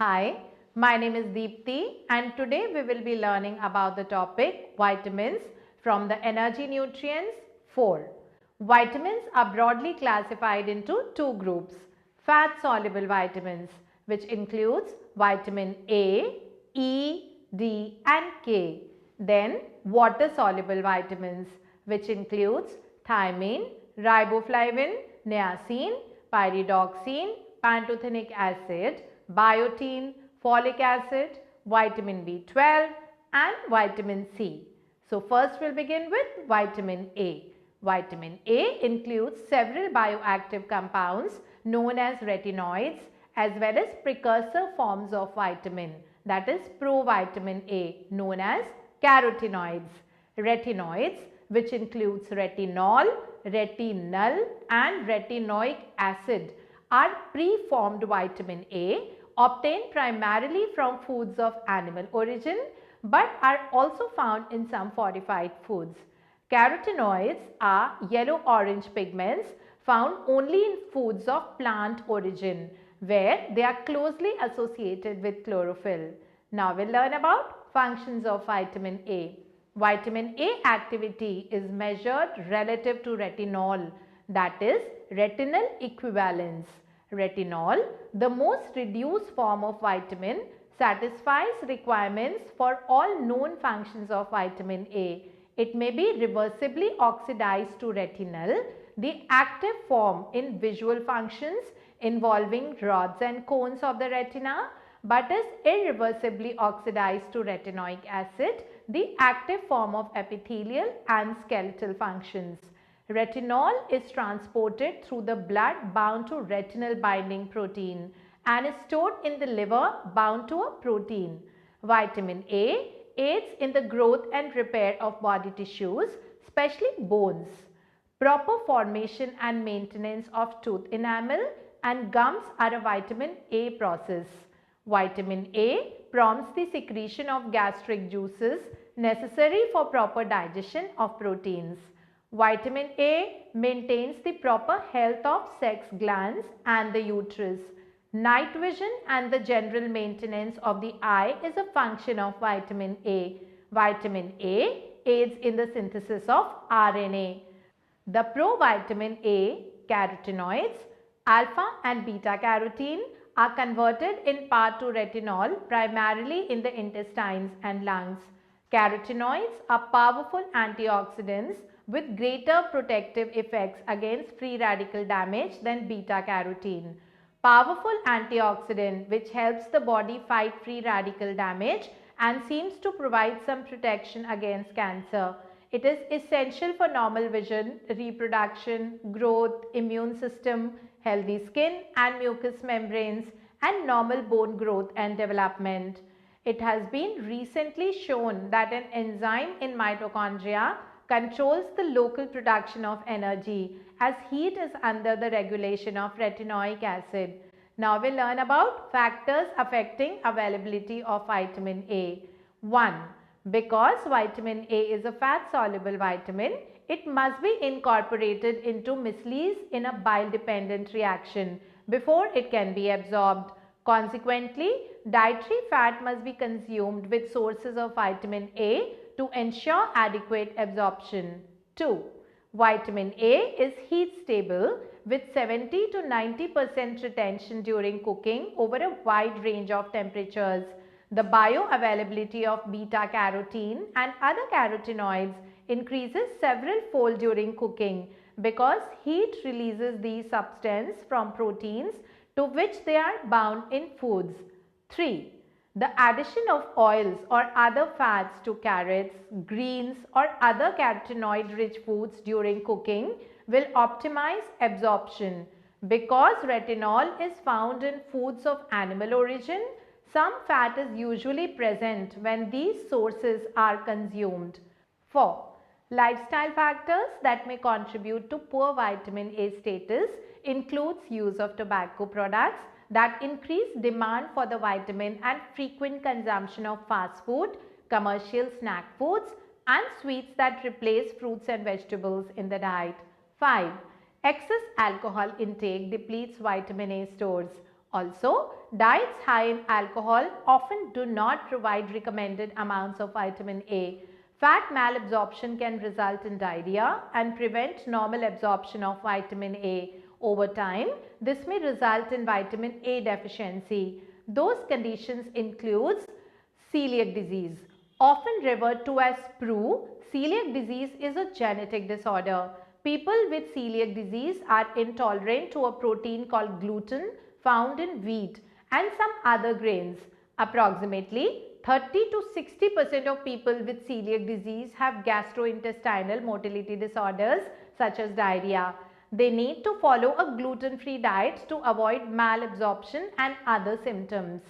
Hi, my name is Deepti and today we will be learning about the topic vitamins from the energy nutrients 4. Vitamins are broadly classified into two groups: fat soluble vitamins, which includes vitamin A, E, D and K. Then water soluble vitamins, which includes thiamine, riboflavin, niacin, pyridoxine, pantothenic acid, biotin, folic acid, vitamin B12 and vitamin C. So first we'll begin with vitamin A. Vitamin A includes several bioactive compounds known as retinoids as well as precursor forms of vitamin, that is provitamin A, known as carotenoids. Retinoids, which includes retinol, retinol and retinoic acid, are preformed vitamin A obtained primarily from foods of animal origin but are also found in some fortified foods. Carotenoids are yellow-orange pigments found only in foods of plant origin where they are closely associated with chlorophyll. Now we'll learn about functions of vitamin A. Vitamin A activity is measured relative to retinol, that is retinal equivalence. Retinol, the most reduced form of vitamin, satisfies requirements for all known functions of vitamin A. It may be reversibly oxidized to retinal, the active form in visual functions involving rods and cones of the retina, but is irreversibly oxidized to retinoic acid, the active form of epithelial and skeletal functions. Retinol is transported through the blood bound to retinal binding protein and is stored in the liver bound to a protein. Vitamin A aids in the growth and repair of body tissues, especially bones. Proper formation and maintenance of tooth enamel and gums are a vitamin A process. Vitamin A prompts the secretion of gastric juices necessary for proper digestion of proteins. Vitamin A maintains the proper health of sex glands and the uterus. Night vision and the general maintenance of the eye is a function of vitamin A. Vitamin A aids in the synthesis of RNA. The provitamin A carotenoids, alpha and beta carotene, are converted in part to retinol primarily in the intestines and lungs. Carotenoids are powerful antioxidants with greater protective effects against free radical damage than beta carotene. Powerful antioxidant which helps the body fight free radical damage and seems to provide some protection against cancer. It is essential for normal vision, reproduction, growth, immune system, healthy skin and mucous membranes, and normal bone growth and development. It has been recently shown that an enzyme in mitochondria controls the local production of energy as heat is under the regulation of retinoic acid. Now we'll learn about factors affecting availability of vitamin A. 1. Because vitamin A is a fat soluble vitamin, it must be incorporated into miscellaneous in a bile dependent reaction before it can be absorbed. Consequently, dietary fat must be consumed with sources of vitamin A to ensure adequate absorption. 2. Vitamin A is heat stable with 70 to 90% retention during cooking over a wide range of temperatures. The bioavailability of beta carotene and other carotenoids increases several fold during cooking because heat releases these substances from proteins to which they are bound in foods. 3. The addition of oils or other fats to carrots, greens or other carotenoid rich foods during cooking will optimize absorption. Because retinol is found in foods of animal origin, some fat is usually present when these sources are consumed. 4. Lifestyle factors that may contribute to poor vitamin A status includes use of tobacco products that increase demand for the vitamin and frequent consumption of fast food, commercial snack foods and sweets that replace fruits and vegetables in the diet. 5. Excess alcohol intake depletes vitamin A stores. Also, diets high in alcohol often do not provide recommended amounts of vitamin A. Fat malabsorption can result in diarrhea and prevent normal absorption of vitamin A. Over time, this may result in vitamin A deficiency. Those conditions include celiac disease. Often referred to as PRU, celiac disease is a genetic disorder. People with celiac disease are intolerant to a protein called gluten found in wheat and some other grains. Approximately 30 to 60% of people with celiac disease have gastrointestinal motility disorders such as diarrhea. They need to follow a gluten-free diet to avoid malabsorption and other symptoms.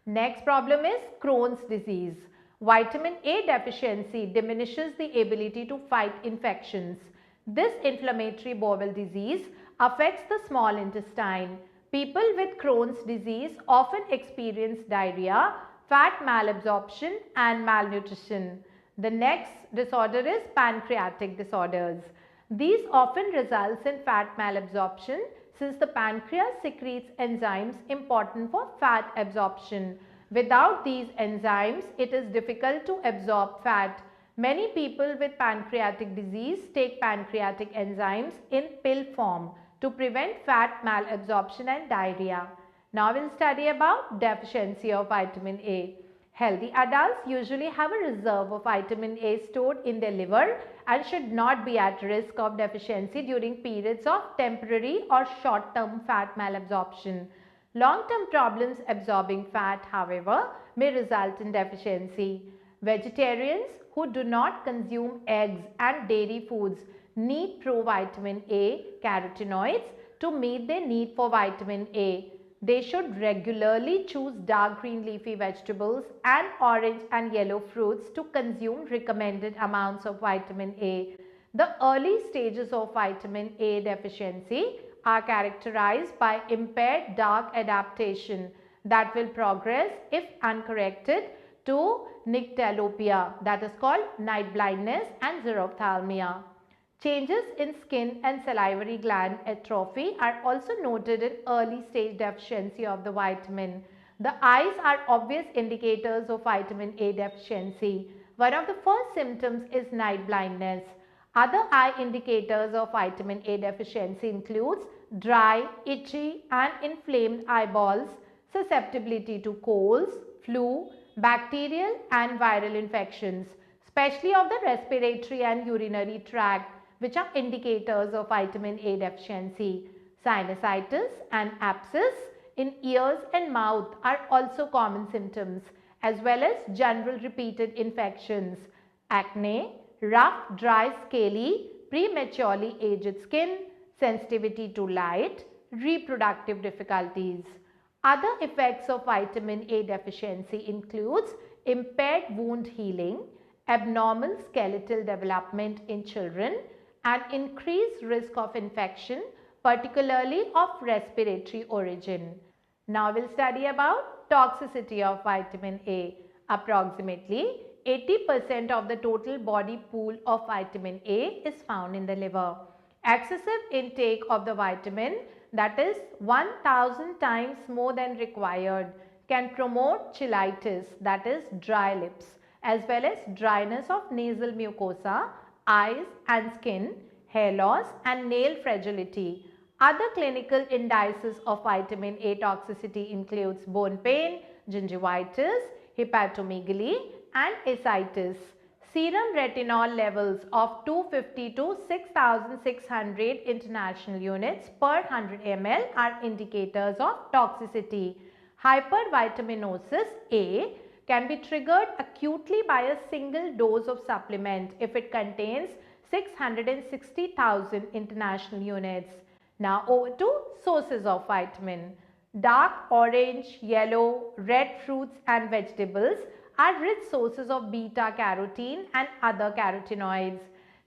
Next problem is Crohn's disease. Vitamin A deficiency diminishes the ability to fight infections. This inflammatory bowel disease affects the small intestine. People with Crohn's disease often experience diarrhea, fat malabsorption and malnutrition. The next disorder is pancreatic disorders. These often results in fat malabsorption since the pancreas secretes enzymes important for fat absorption. Without these enzymes, it is difficult to absorb fat. Many people with pancreatic disease take pancreatic enzymes in pill form to prevent fat malabsorption and diarrhea. Now we will study about deficiency of vitamin A. Healthy adults usually have a reserve of vitamin A stored in their liver and should not be at risk of deficiency during periods of temporary or short-term fat malabsorption. Long-term problems absorbing fat, however, may result in deficiency. Vegetarians who do not consume eggs and dairy foods need provitamin A carotenoids to meet their need for vitamin A. They should regularly choose dark green leafy vegetables and orange and yellow fruits to consume recommended amounts of vitamin A. The early stages of vitamin A deficiency are characterized by impaired dark adaptation that will progress if uncorrected to nyctalopia, that is called night blindness, and xerophthalmia. Changes in skin and salivary gland atrophy are also noted in early stage deficiency of the vitamin. The eyes are obvious indicators of vitamin A deficiency. One of the first symptoms is night blindness. Other eye indicators of vitamin A deficiency includes dry, itchy and inflamed eyeballs, susceptibility to colds, flu, bacterial and viral infections, especially of the respiratory and urinary tract, which are indicators of vitamin A deficiency. Sinusitis and abscess in ears and mouth are also common symptoms, as well as general repeated infections. Acne, rough, dry, scaly, prematurely aged skin, sensitivity to light, reproductive difficulties. Other effects of vitamin A deficiency includes impaired wound healing, abnormal skeletal development in children, and increased risk of infection, particularly of respiratory origin. Now we will study about toxicity of vitamin A. Approximately 80% of the total body pool of vitamin A is found in the liver. Excessive intake of the vitamin, that is 1000 times more than required, can promote cheilitis, that is dry lips, as well as dryness of nasal mucosa, eyes and skin, hair loss and nail fragility. Other clinical indices of vitamin A toxicity includes bone pain, gingivitis, hepatomegaly and ascites. Serum retinol levels of 250 to 6600 international units per 100 ml are indicators of toxicity. Hypervitaminosis A can be triggered acutely by a single dose of supplement if it contains 660,000 international units. Now over to sources of vitamin. Dark orange, yellow, red fruits and vegetables are rich sources of beta carotene and other carotenoids.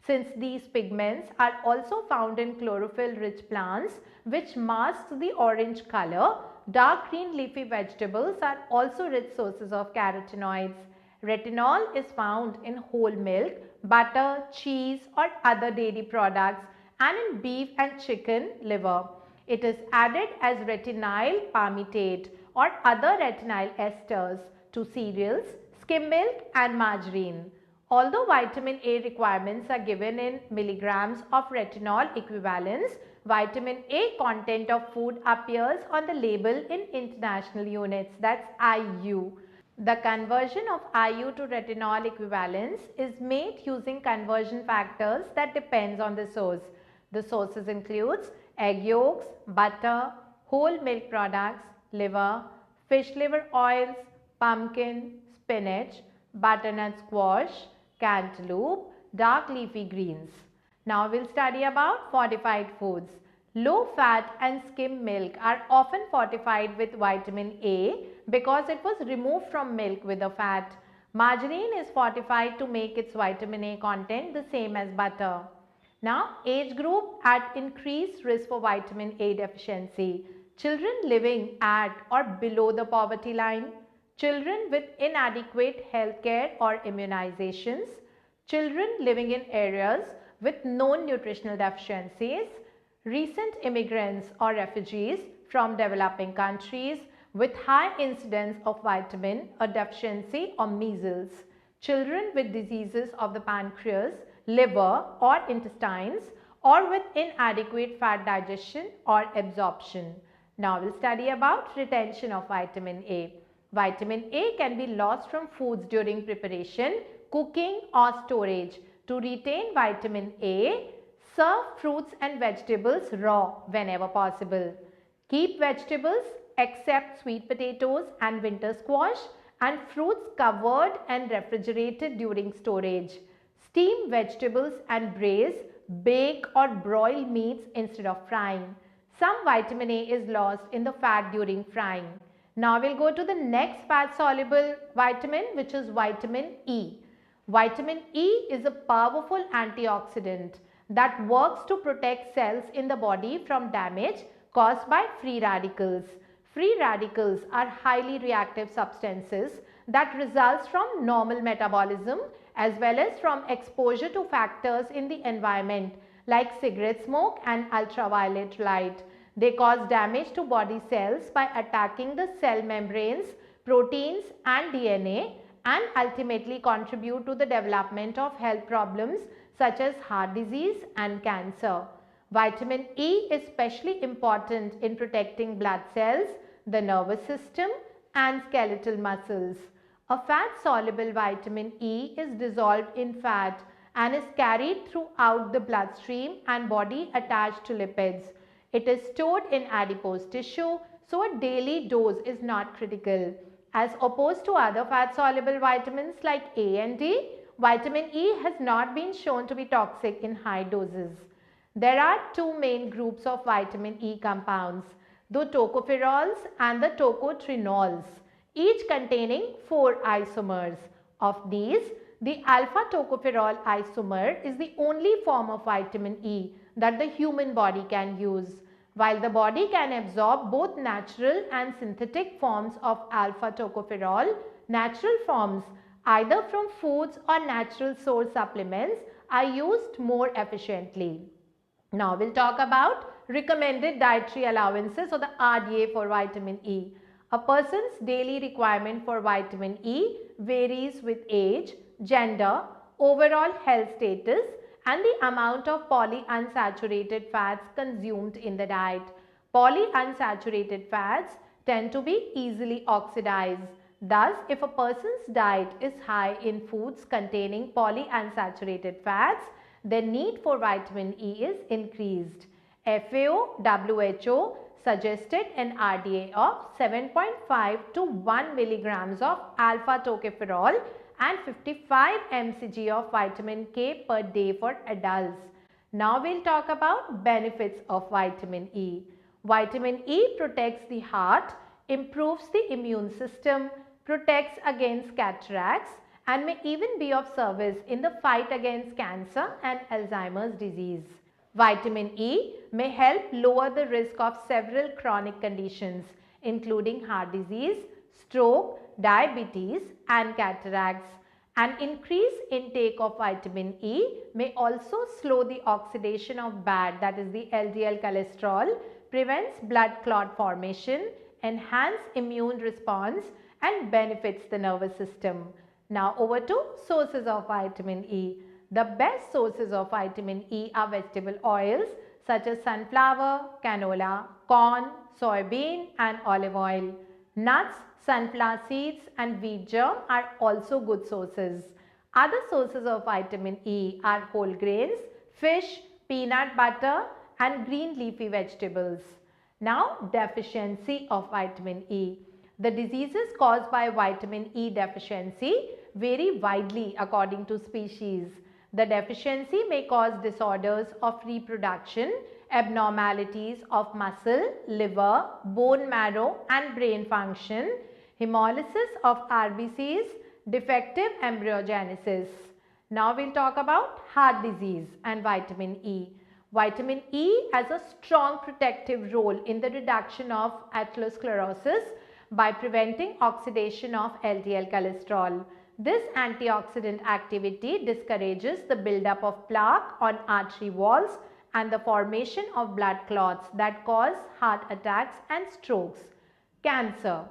Since these pigments are also found in chlorophyll rich plants which mask the orange color, dark green leafy vegetables are also rich sources of carotenoids. Retinol is found in whole milk, butter, cheese or other dairy products and in beef and chicken liver. It is added as retinyl palmitate or other retinyl esters to cereals, skim milk and margarine. Although vitamin A requirements are given in milligrams of retinol equivalents, vitamin A content of food appears on the label in international units, that's IU. The conversion of IU to retinol equivalents is made using conversion factors that depends on the source. The sources includes egg yolks, butter, whole milk products, liver, fish liver oils, pumpkin, spinach, butternut squash, cantaloupe, dark leafy greens. Now we'll study about fortified foods. Low fat and skim milk are often fortified with vitamin A because it was removed from milk with the fat. Margarine is fortified to make its vitamin A content the same as butter. Now, age group at increased risk for vitamin A deficiency. Children living at or below the poverty line, children with inadequate health care or immunizations, children living in areas with known nutritional deficiencies, recent immigrants or refugees from developing countries with high incidence of vitamin A deficiency or measles, children with diseases of the pancreas, liver or intestines, or with inadequate fat digestion or absorption. Now we'll study about retention of vitamin A. Vitamin A can be lost from foods during preparation, cooking or storage. To retain vitamin A, serve fruits and vegetables raw whenever possible. Keep vegetables except sweet potatoes and winter squash and fruits covered and refrigerated during storage. Steam vegetables and braise, bake or broil meats instead of frying. Some vitamin A is lost in the fat during frying. Now we'll go to the next fat soluble vitamin, which is vitamin E. Vitamin E is a powerful antioxidant that works to protect cells in the body from damage caused by free radicals. Free radicals are highly reactive substances that results from normal metabolism as well as from exposure to factors in the environment like cigarette smoke and ultraviolet light. They cause damage to body cells by attacking the cell membranes, proteins and DNA, and ultimately contribute to the development of health problems such as heart disease and cancer. Vitamin E is especially important in protecting blood cells, the nervous system and skeletal muscles. A fat-soluble vitamin E is dissolved in fat and is carried throughout the bloodstream and body attached to lipids. It is stored in adipose tissue, so a daily dose is not critical. As opposed to other fat-soluble vitamins like A and D, vitamin E has not been shown to be toxic in high doses. There are two main groups of vitamin E compounds, the tocopherols and the tocotrienols, each containing 4 isomers. Of these, the alpha tocopherol isomer is the only form of vitamin E that the human body can use. While the body can absorb both natural and synthetic forms of alpha tocopherol, natural forms either from foods or natural source supplements are used more efficiently. Now we'll talk about recommended dietary allowances or the RDA for vitamin E. A person's daily requirement for vitamin E varies with age, gender, overall health status and the amount of polyunsaturated fats consumed in the diet. Polyunsaturated fats tend to be easily oxidized. Thus, if a person's diet is high in foods containing polyunsaturated fats, the need for vitamin E is increased. FAO, WHO suggested an RDA of 7.5 to 1 milligrams of alpha tocopherol and 55 mcg of vitamin K per day for adults. Now we'll talk about benefits of vitamin E. Vitamin E protects the heart, improves the immune system, protects against cataracts and may even be of service in the fight against cancer and Alzheimer's disease. Vitamin E may help lower the risk of several chronic conditions including heart disease, stroke, diabetes and cataracts. An increased intake of vitamin E may also slow the oxidation of bad, that is the LDL cholesterol, prevents blood clot formation, enhance immune response and benefits the nervous system. Now over to sources of vitamin E. The best sources of vitamin E are vegetable oils such as sunflower, canola, corn, soybean and olive oil. Nuts, sunflower seeds and wheat germ are also good sources. Other sources of vitamin E are whole grains, fish, peanut butter and green leafy vegetables. Now, deficiency of vitamin E. The diseases caused by vitamin E deficiency vary widely according to species. The deficiency may cause disorders of reproduction, abnormalities of muscle, liver, bone marrow and brain function, hemolysis of RBCs, defective embryogenesis. Now we'll talk about heart disease and vitamin E. Vitamin E has a strong protective role in the reduction of atherosclerosis by preventing oxidation of LDL cholesterol. This antioxidant activity discourages the buildup of plaque on artery walls and the formation of blood clots that cause heart attacks and strokes. Cancer.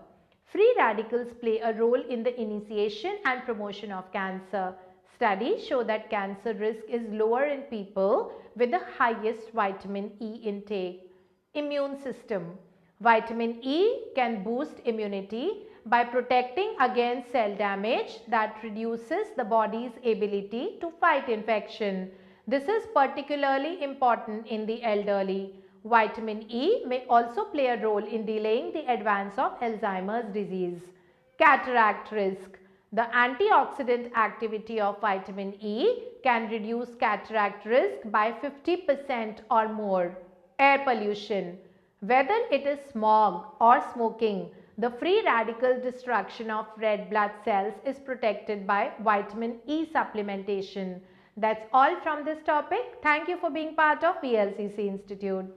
Free radicals play a role in the initiation and promotion of cancer. Studies show that cancer risk is lower in people with the highest vitamin E intake. Immune system. Vitamin E can boost immunity by protecting against cell damage that reduces the body's ability to fight infection. This is particularly important in the elderly. Vitamin E may also play a role in delaying the advance of Alzheimer's disease. Cataract risk. The antioxidant activity of vitamin E can reduce cataract risk by 50% or more. Air pollution. Whether it is smog or smoking, the free radical destruction of red blood cells is protected by vitamin E supplementation. That's all from this topic. Thank you for being part of VLCC Institute.